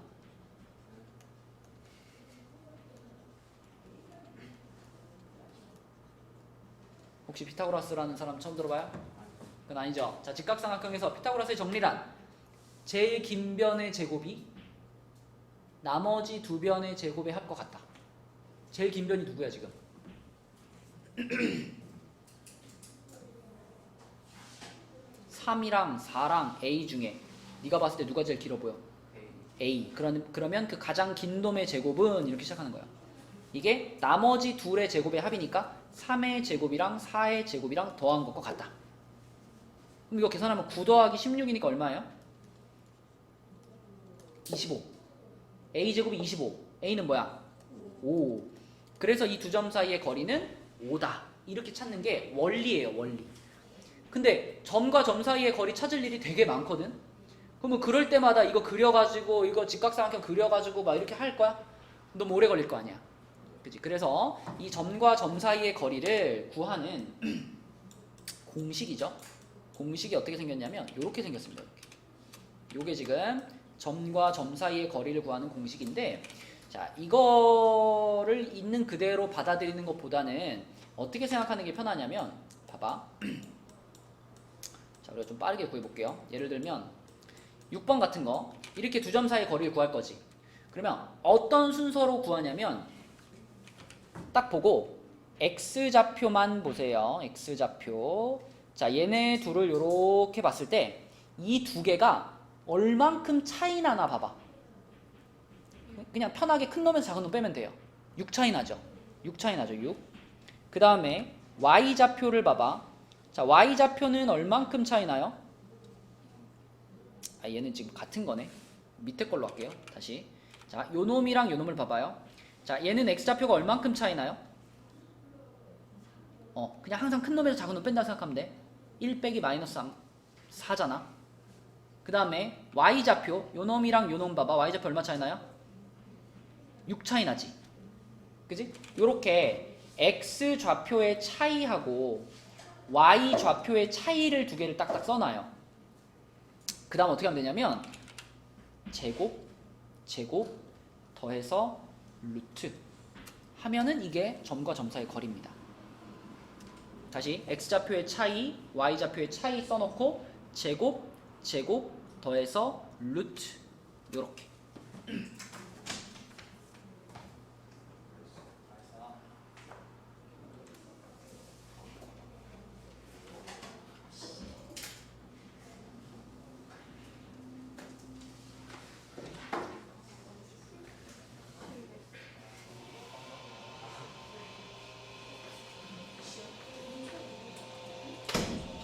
혹시 피타고라스라는 사람 처음 들어봐요? 그건 아니죠. 자, 직각삼각형에서 피타고라스의 정리란 제일 긴 변의 제곱이 나머지 두 변의 제곱의 합과 같다. 제일 긴 변이 누구야 지금? 3이랑 4랑 A 중에 네가 봤을 때 누가 제일 길어 보여? A. 그러면 그 가장 긴 놈의 제곱은 이렇게 시작하는 거야. 이게 나머지 둘의 제곱의 합이니까 3의 제곱이랑 4의 제곱이랑 더한 것과 같다. 그럼 이거 계산하면 9 더하기 16이니까 얼마예요? 25. A제곱이 25. A는 뭐야? 5. 그래서 이 두 점 사이의 거리는 5다. 이렇게 찾는 게 원리예요. 원리. 근데 점과 점 사이의 거리 찾을 일이 되게 많거든. 그러면 그럴 때마다 이거 그려가지고 이거 직각삼각형 그려가지고 막 이렇게 할 거야? 너무 오래 걸릴 거 아니야. 그치? 그래서 이 점과 점 사이의 거리를 구하는 공식이죠. 공식이 어떻게 생겼냐면 이렇게 생겼습니다. 이렇게. 요게 지금 점과 점 사이의 거리를 구하는 공식인데, 자, 이거를 있는 그대로 받아들이는 것보다는 어떻게 생각하는 게 편하냐면, 봐봐. 자, 우리가 좀 빠르게 구해볼게요. 예를 들면 6번 같은 거 이렇게 두 점 사이의 거리를 구할 거지. 그러면 어떤 순서로 구하냐면 딱 보고 x좌표만 보세요. x좌표. 자, 얘네 둘을 이렇게 봤을 때 이 두 개가 얼만큼 차이 나나 봐봐. 그냥 편하게 큰 놈에서 작은 놈 빼면 돼요. 6 차이 나죠. 6 차이 나죠. 6. 그 다음에 y좌표를 봐봐. 자, y좌표는 얼만큼 차이 나요? 아, 얘는 지금 같은 거네. 밑에 걸로 할게요. 다시. 자, 요 놈이랑 요 놈을 봐봐요. 자, 얘는 x좌표가 얼만큼 차이 나요? 그냥 항상 큰 놈에서 작은 놈 뺀다고 생각하면 돼. 1 빼기 마이너스 4잖아. 그 다음에 y좌표, 요 놈이랑 요 놈 봐봐. y좌표 얼마 차이 나요? 6 차이 나지. 그지? 요렇게 x좌표의 차이하고 y좌표의 차이를 두 개를 딱딱 써놔요. 그 다음 어떻게 하면 되냐면 제곱 더해서 루트 하면은 이게 점과 점 사이의 거리입니다. 다시 x좌표의 차이, y좌표의 차이 써놓고 제곱 더해서 루트 요렇게.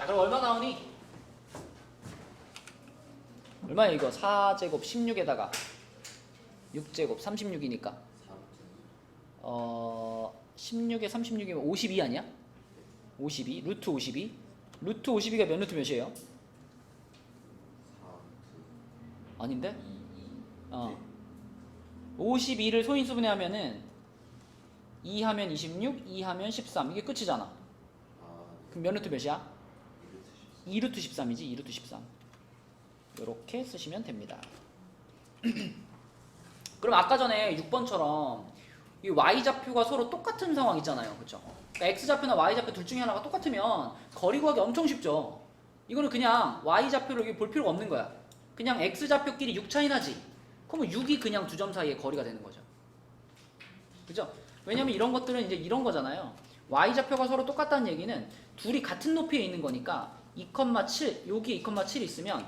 그럼 얼마 나오니? 얼마야 이거? 4제곱 16에다가 6제곱 36이니까 16에 36이면 52 아니야? 52 루트 52 루트 52가 몇 루트 몇이에요? 아닌데? 52를 소인수분해 하면은 2 하면 26, 2 하면 13 이게 끝이잖아. 그럼 몇 루트 몇이야? 2루트 13이지. 2루트 13 이렇게 쓰시면 됩니다. 그럼 아까 전에 6번처럼 이 y좌표가 서로 똑같은 상황 있잖아요. 그쵸? 그러니까 x좌표나 y좌표 둘 중에 하나가 똑같으면 거리 구하기 엄청 쉽죠. 이거는 그냥 y좌표를 볼 필요가 없는 거야. 그냥 x좌표끼리 6 차이 나지. 그러면 6이 그냥 두 점 사이의 거리가 되는 거죠. 그죠? 왜냐면 이런 것들은 이제 이런 거잖아요. y좌표가 서로 똑같다는 얘기는 둘이 같은 높이에 있는 거니까 2,7 여기에 2,7이 있으면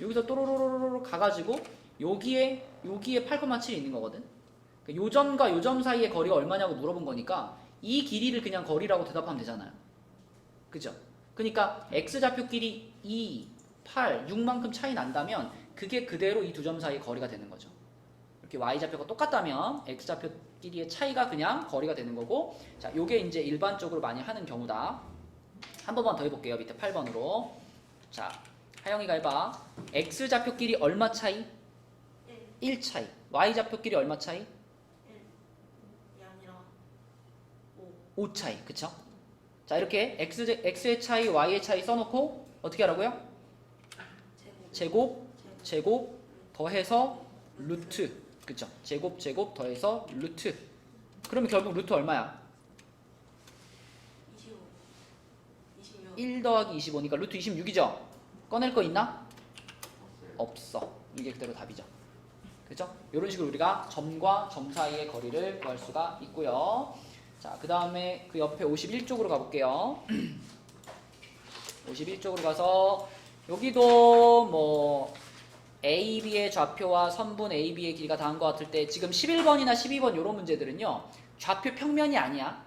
여기서 또로로로로 가가지고 여기에 8,7이 있는 거거든. 요 점과 요 점 사이의 거리가 얼마냐고 물어본 거니까 이 길이를 그냥 거리라고 대답하면 되잖아요. 그죠? 그러니까 x좌표끼리 2, 8, 6만큼 차이 난다면 그게 그대로 이 두 점 사이의 거리가 되는 거죠. 이렇게 y좌표가 똑같다면 x좌표끼리의 차이가 그냥 거리가 되는 거고, 자, 요게 이제 일반적으로 많이 하는 경우다. 한 번만 더 해볼게요. 밑에 8번으로. 자, 하영이가 해봐. x좌표끼리 얼마 차이? 1 차이. y좌표끼리 얼마 차이? 1이 아니라 5 차이. 그쵸? 자, 이렇게 x의 차이, y의 차이 써놓고 어떻게 하라고요? 제곱 더해서 루트. 그쵸? 제곱 더해서 루트. 그러면 결국 루트 얼마야? 26 1 더하기 25니까 루트 26이죠? 꺼낼 거 있나? 없어. 이게 그대로 답이죠. 그죠? 이런 식으로 우리가 점과 점 사이의 거리를 구할 수가 있고요. 자, 그 다음에 그 옆에 51쪽으로 가볼게요. 51쪽으로 가서 여기도 뭐 A, B의 좌표와 선분 A, B의 길이가 다른 것 같을 때 지금 11번이나 12번 이런 문제들은요. 좌표 평면이 아니야.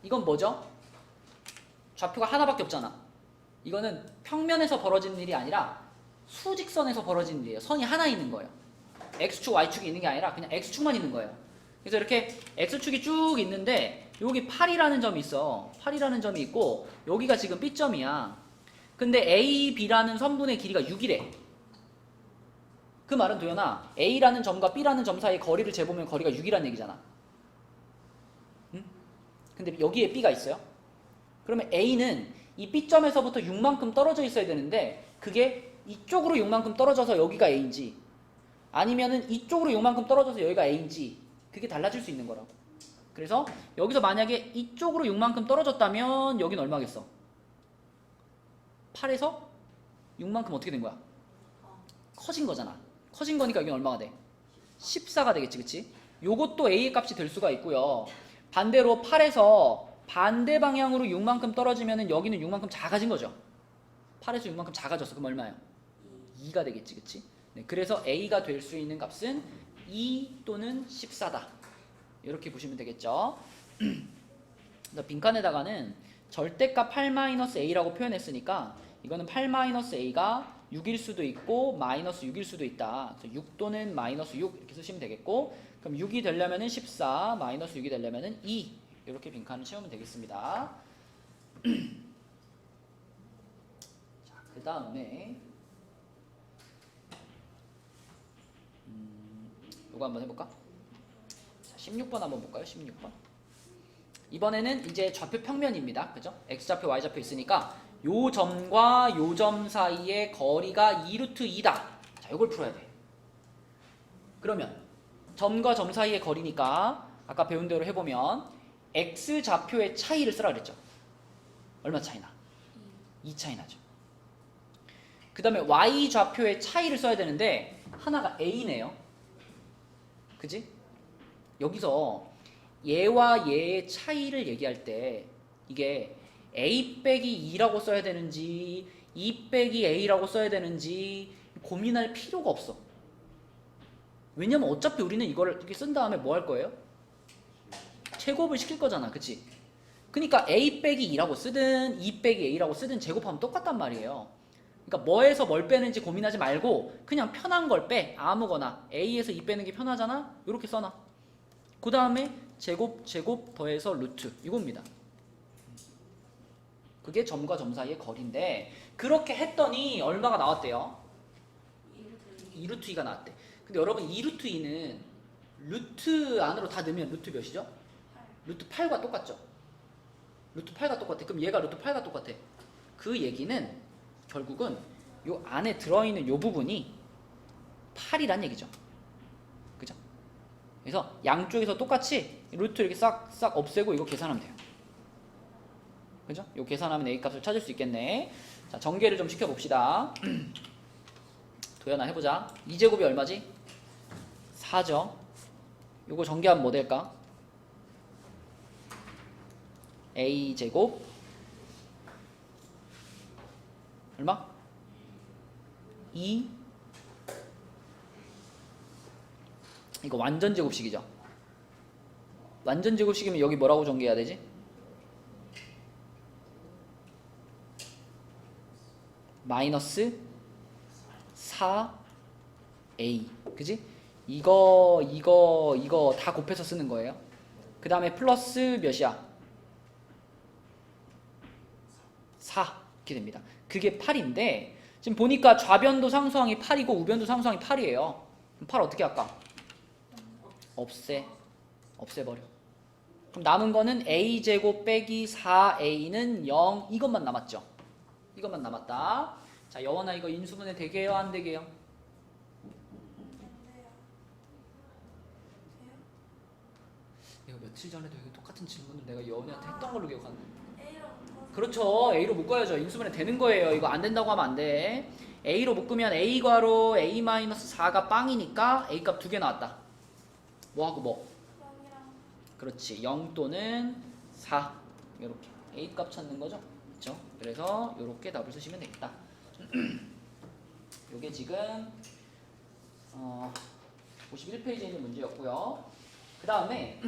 이건 뭐죠? 좌표가 하나밖에 없잖아. 이거는 평면에서 벌어지는 일이 아니라 수직선에서 벌어지는 일이에요. 선이 하나 있는 거예요. X축, Y축이 있는 게 아니라 그냥 X축만 있는 거예요. 그래서 이렇게 X축이 쭉 있는데 여기 8이라는 점이 있어. 8이라는 점이 있고 여기가 지금 B점이야. 근데 A, B라는 선분의 길이가 6이래. 그 말은 도연아, A라는 점과 B라는 점 사이의 거리를 재보면 거리가 6이라는 얘기잖아. 응? 근데 여기에 B가 있어요. 그러면 A는 이 B점에서부터 6만큼 떨어져 있어야 되는데 그게 이쪽으로 6만큼 떨어져서 여기가 A인지 아니면은 이쪽으로 6만큼 떨어져서 여기가 A인지 그게 달라질 수 있는 거라고. 그래서 여기서 만약에 이쪽으로 6만큼 떨어졌다면 여긴 얼마겠어? 8에서 6만큼 어떻게 된 거야? 커진 거잖아. 커진 거니까 여긴 얼마가 돼? 14가 되겠지, 그치? 요것도 A의 값이 될 수가 있고요. 반대로 8에서 반대 방향으로 6만큼 떨어지면은 여기는 6만큼 작아진 거죠. 8에서 6만큼 작아졌어. 그럼 얼마예요? 2가 되겠지, 그치? 네, 그래서 A가 될 수 있는 값은 2 또는 14다. 이렇게 보시면 되겠죠. 빈칸에다가는 절대값 8-A라고 표현했으니까 이거는 8-A가 6일 수도 있고 마이너스 6일 수도 있다. 그래서 6 또는 마이너스 6 이렇게 쓰시면 되겠고, 그럼 6이 되려면은 14, 마이너스 6이 되려면은 2 이렇게 빈칸을 채우면 되겠습니다. 자, 그 다음에 이거 한번 해볼까? 자, 16번 한번 볼까요? 16번. 이번에는 이제 좌표 평면입니다. 그죠? X좌표, Y좌표 있으니까 요 점과 요 점 사이의 거리가 2루트 2다. 자, 이걸 풀어야 돼. 그러면 점과 점 사이의 거리니까 아까 배운 대로 해보면 X좌표의 차이를 쓰라 그랬죠. 얼마 차이나? 2 차이 나죠. 그 다음에 Y좌표의 차이를 써야 되는데 하나가 A네요. 그지? 여기서 얘와 얘의 차이를 얘기할 때 이게 A 빼기 2라고 써야 되는지 2 빼기 A라고 써야 되는지 고민할 필요가 없어. 왜냐면 어차피 우리는 이걸 이렇게 쓴 다음에 뭐 할 거예요? 제곱을 시킬 거잖아. 그치? 그러니까 a 빼기 2라고 쓰든 2 빼기 a라고 쓰든 제곱하면 똑같단 말이에요. 그러니까 뭐에서 뭘 빼는지 고민하지 말고 그냥 편한 걸 빼. 아무거나 a에서 2 빼는 게 편하잖아. 이렇게 써놔. 그 다음에 제곱 더해서 루트 이겁니다. 그게 점과 점 사이의 거리인데 그렇게 했더니 얼마가 나왔대요? 2루트 2가 나왔대. 근데 여러분 2루트 2는 루트 안으로 다 넣으면 루트 몇이죠? 루트 8과 똑같죠? 루트 8과 똑같아. 그럼 얘가 루트 8과 똑같아. 그 얘기는 결국은 요 안에 들어있는 요 부분이 8이란 얘기죠. 그죠? 그래서 양쪽에서 똑같이 루트 이렇게 싹 없애고 이거 계산하면 돼요. 그죠? 요 계산하면 A 값을 찾을 수 있겠네. 자, 전개를 좀 시켜봅시다. 도연아 해보자. 2제곱이 얼마지? 4죠. 요거 전개하면 뭐 될까? A제곱 얼마? 2 이거 완전 제곱식이죠. 완전 제곱식이면 여기 뭐라고 전개해야 되지? 마이너스 4a 그지? 이거 다 곱해서 쓰는 거예요. 그 다음에 플러스 몇이야? 4 이렇게 됩니다. 그게 8인데 지금 보니까 좌변도 상수항이 8이고 우변도 상수항이 8이에요. 그럼 8 어떻게 할까? 없애버려. 그럼 남은 거는 a제곱 빼기 4a는 0 이것만 남았죠. 이것만 남았다. 자, 여원아 이거 인수분해 되게요? 안 되게요? 이거 며칠 전에도 이거 똑같은 질문을 내가 여원이한테 했던 걸로 기억하는데. 그렇죠. A로 묶어야죠. 인수분해 되는 거예요. 이거 안 된다고 하면 안 돼. A로 묶으면 A괄호 A-4가 빵이니까 A값 2개 나왔다. 뭐하고 뭐? 그렇지. 0 또는 4 이렇게 A값 찾는 거죠. 그렇죠? 그래서 이렇게 답을 쓰시면 되겠다. 요게 지금 51페이지에 있는 문제였고요. 그 다음에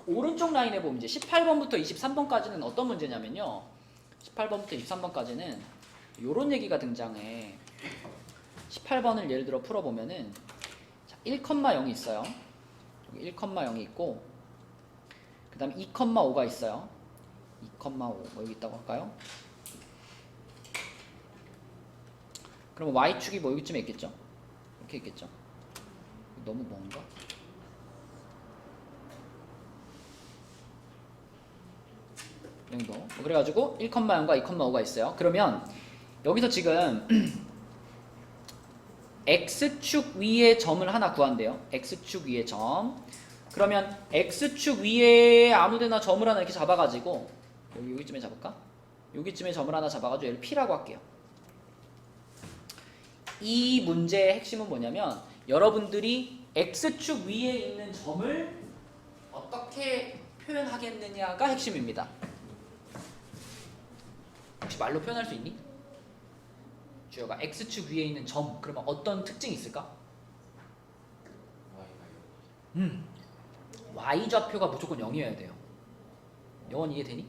오른쪽 라인에 보면 이제 18번부터 23번까지는 어떤 문제냐면요. 18번부터 23번까지는 요런 얘기가 등장해. 18번을 예를 들어 풀어보면은 1,0이 있어요. 여기 1,0이 있고 그 다음에 2,5가 있어요. 2,5 뭐 여기 있다고 할까요? 그러면 y축이 뭐 여기쯤에 있겠죠? 이렇게 있겠죠? 너무 먼가? 이 정도. 그래가지고 1,0과 2,5가 있어요. 그러면 여기서 지금 x축 위에 점을 하나 구한대요. x축 위에 점. 그러면 x축 위에 아무데나 점을 하나 이렇게 잡아가지고 여기쯤에 잡을까? 여기쯤에 점을 하나 잡아가지고 얘를 p라고 할게요. 이 문제의 핵심은 뭐냐면 여러분들이 x축 위에 있는 점을 어떻게 표현하겠느냐가 핵심입니다. 혹시 말로 표현할 수 있니? 주여가 x축 위에 있는 점 그러면 어떤 특징이 있을까? y좌표가 무조건 0이어야 돼요. 영원 이해되니?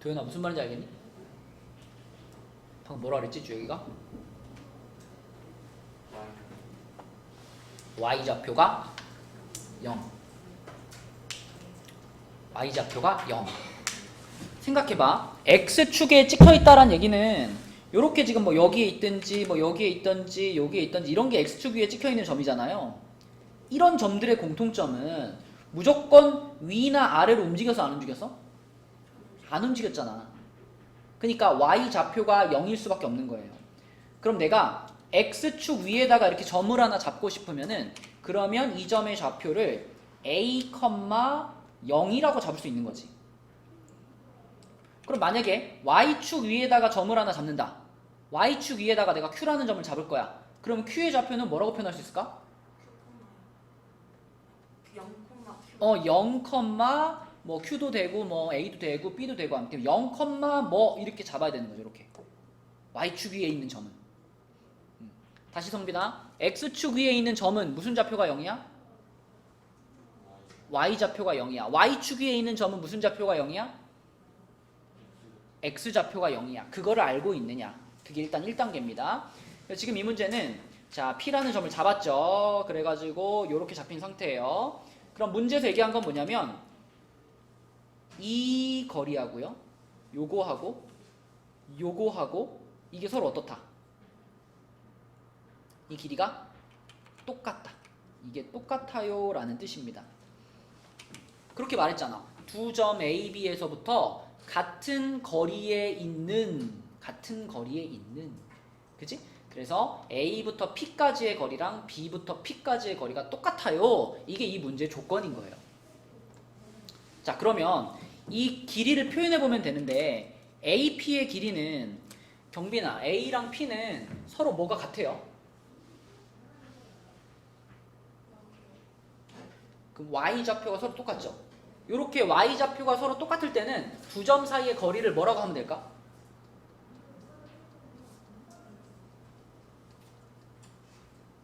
도현아 무슨 말인지 알겠니? 방금 뭐라 그랬지 주여기가? y좌표가 0 y좌표가 0 생각해봐. x축에 찍혀있다란 얘기는 요렇게 지금 뭐 여기에 있든지 뭐 여기에 있든지 여기에 있든지 이런 게 x축 위에 찍혀있는 점이잖아요. 이런 점들의 공통점은 무조건 위나 아래로 움직여서 안 움직였어? 안 움직였잖아. 그러니까 y좌표가 0일 수밖에 없는 거예요. 그럼 내가 x축 위에다가 이렇게 점을 하나 잡고 싶으면은 그러면 이 점의 좌표를 a, 0이라고 잡을 수 있는 거지. 그럼 만약에 y축 위에다가 점을 하나 잡는다. y축 위에다가 내가 q라는 점을 잡을 거야. 그러면 q의 좌표는 뭐라고 표현할 수 있을까? 0, 뭐 q도 되고 뭐 a도 되고 b도 되고 아무튼 0, 뭐 이렇게 잡아야 되는 거죠. 이렇게 y축 위에 있는 점은. 다시 성빈아, x축 위에 있는 점은 무슨 좌표가 0이야? y좌표가 0이야. y축 위에 있는 점은 무슨 좌표가 0이야? x좌표가 0이야. 그거를 알고 있느냐? 그게 일단 1단계입니다. 지금 이 문제는 자 P라는 점을 잡았죠. 그래가지고 이렇게 잡힌 상태예요. 그럼 문제에서 얘기한 건 뭐냐면 이 거리하고요. 요거하고 요거하고 이게 서로 어떻다? 이 길이가 똑같다. 이게 똑같아요 라는 뜻입니다. 그렇게 말했잖아. 두 점 A, B에서부터 같은 거리에 있는 그치? 그래서 A부터 P까지의 거리랑 B부터 P까지의 거리가 똑같아요. 이게 이 문제의 조건인 거예요. 자 그러면 이 길이를 표현해 보면 되는데 AP의 길이는 경빈아 A랑 P는 서로 뭐가 같아요? 그럼 Y좌표가 서로 똑같죠? 이렇게 Y좌표가 서로 똑같을 때는 두 점 사이의 거리를 뭐라고 하면 될까?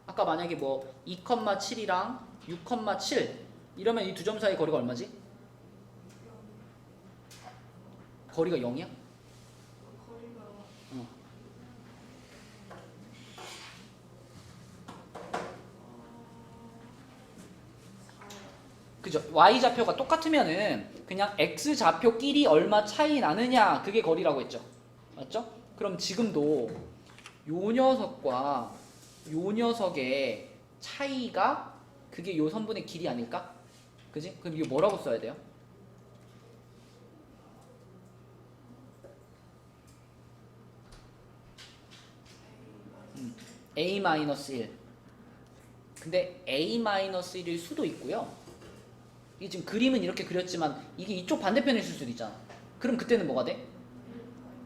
아까 만약에 뭐 2,7이랑 6,7 이러면 이 두 점 사이 거리가 얼마지? 거리가 0이야? 거리가 어. 그죠? Y좌표가 똑같으면은 그냥 X좌표끼리 얼마 차이 나느냐 그게 거리라고 했죠. 맞죠? 그럼 지금도 요 녀석과 요 녀석의 차이가 그게 요 선분의 길이 아닐까? 그지? 그럼 이거 뭐라고 써야 돼요? A-1 근데 A-1일 수도 있고요. 이게 지금 그림은 이렇게 그렸지만 이게 이쪽 반대편에 있을 수도 있잖아. 그럼 그때는 뭐가 돼?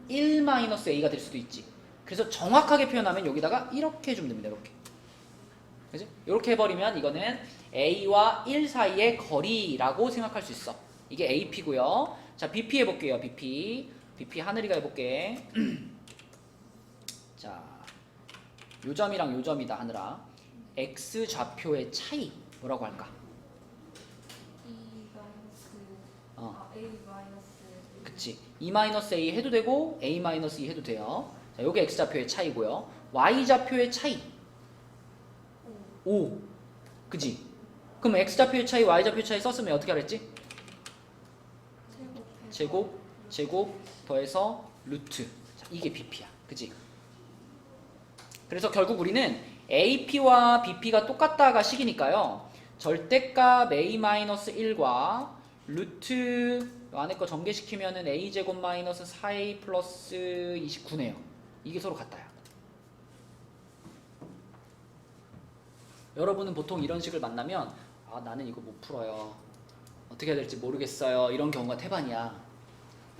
1-A가 될 수도 있지. 그래서 정확하게 표현하면 여기다가 이렇게 해주면 됩니다. 이렇게. 그지? 이렇게 해버리면 이거는 A와 1 사이의 거리라고 생각할 수 있어. 이게 AP고요. 자, BP 해볼게요. BP 하늘이가 해볼게. 자, 요 점이랑 요 점이다 하늘아. X 좌표의 차이 뭐라고 할까? A 마이너스 그치. E-A 해도 되고 A-E 해도 돼요. 자, 요게 X좌표의 차이고요. Y좌표의 차이 5 그지? 그럼 X좌표의 차이, Y좌표의 차이 썼으면 어떻게 하랬지? 제곱 더해서 루트. 자, 이게 BP야. 그지? 그래서 결국 우리는 AP와 BP가 똑같다가 식이니까요. 절대값 A-1과 루트 안에 거 전개시키면은 A제곱 마이너스 4A 플러스 29네요. 이게 서로 같다요. 여러분은 보통 이런 식을 만나면 아 나는 이거 못 풀어요. 어떻게 해야 될지 모르겠어요. 이런 경우가 태반이야.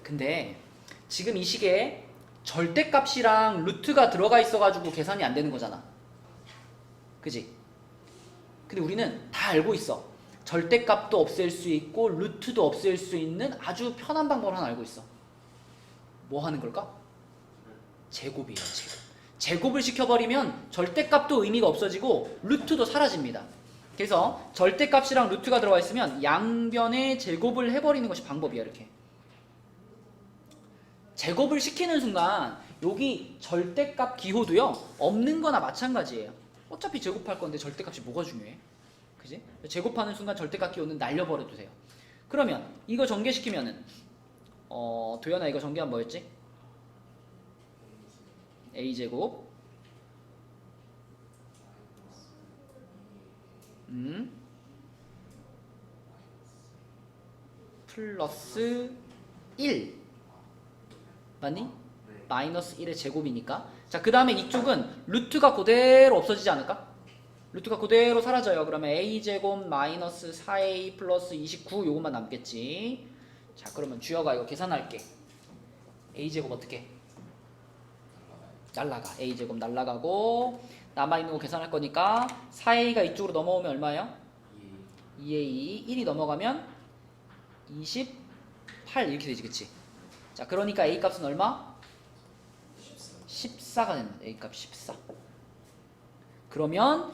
근데 지금 이 식에 절대값이랑 루트가 들어가 있어가지고 계산이 안 되는 거잖아. 그지? 근데 우리는 다 알고 있어. 절대값도 없앨 수 있고 루트도 없앨 수 있는 아주 편한 방법을 하나 알고 있어. 뭐 하는 걸까? 제곱이에요. 제곱을 시켜버리면 절대값도 의미가 없어지고 루트도 사라집니다. 그래서 절대값이랑 루트가 들어가 있으면 양변에 제곱을 해버리는 것이 방법이야. 이렇게 제곱을 시키는 순간 여기 절대값 기호도요 없는 거나 마찬가지예요. 어차피 제곱할 건데 절대값이 뭐가 중요해? 그지? 제곱하는 순간 절대값 기호는 날려버려도 돼요. 그러면 이거 전개시키면은 도연아 이거 전개하면 뭐였지? A제곱 플러스 1 맞니? 마이너스 1의 제곱이니까. 자, 그 다음에 이쪽은 루트가 그대로 없어지지 않을까? 루트가 그대로 사라져요. 그러면 A제곱 마이너스 4A 플러스 29 요것만 남겠지. 자, 그러면 주여가 이거 계산할게. A제곱 어떻게? 날라가. A제곱 날라가고 남아있는 거 계산할 거니까 4A가 이쪽으로 넘어오면 얼마예요? 2A 1이 넘어가면 28 이렇게 되지. 그치? 자, 그러니까 A 값은 얼마? 14가 됩니다. A 값 14. 그러면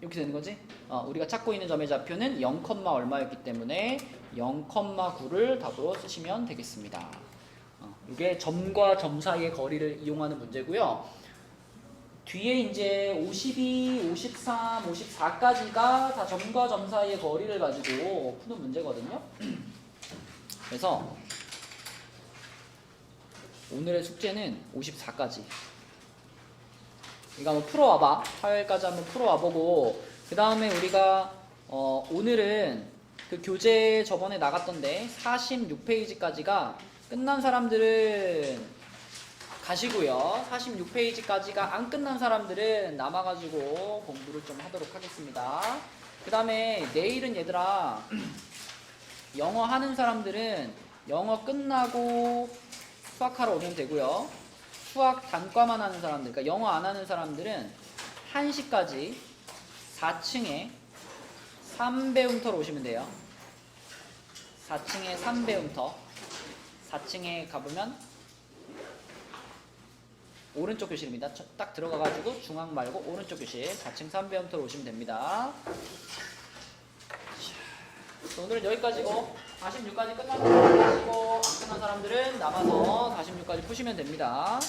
이렇게 되는 거지? 우리가 찾고 있는 점의 좌표는 0, 얼마였기 때문에 0,9를 답으로 쓰시면 되겠습니다. 이게 점과 점 사이의 거리를 이용하는 문제고요. 뒤에 이제 52, 53, 54까지가 다 점과 점 사이의 거리를 가지고 푸는 문제거든요. 그래서 오늘의 숙제는 54까지. 이거 한번 풀어와봐. 화요일까지 한번 풀어와보고 그 다음에 우리가 오늘은 그 교재 저번에 나갔던데 46페이지까지가 끝난 사람들은 가시고요. 46페이지까지가 안 끝난 사람들은 남아가지고 공부를 좀 하도록 하겠습니다. 그 다음에 내일은 얘들아 영어 하는 사람들은 영어 끝나고 수학하러 오면 되고요. 수학 단과만 하는 사람들, 그러니까 영어 안 하는 사람들은 1시까지 4층에 3배움터로 오시면 돼요. 4층에 3배움터. 4층에 가보면 오른쪽 교실입니다. 딱 들어가가지고 중앙 말고 오른쪽 교실 4층 3배움터로 오시면 됩니다. 자, 오늘은 여기까지고 46까지 끝난 사람들은 안 끝난 사람들은 남아서 46까지 푸시면 됩니다.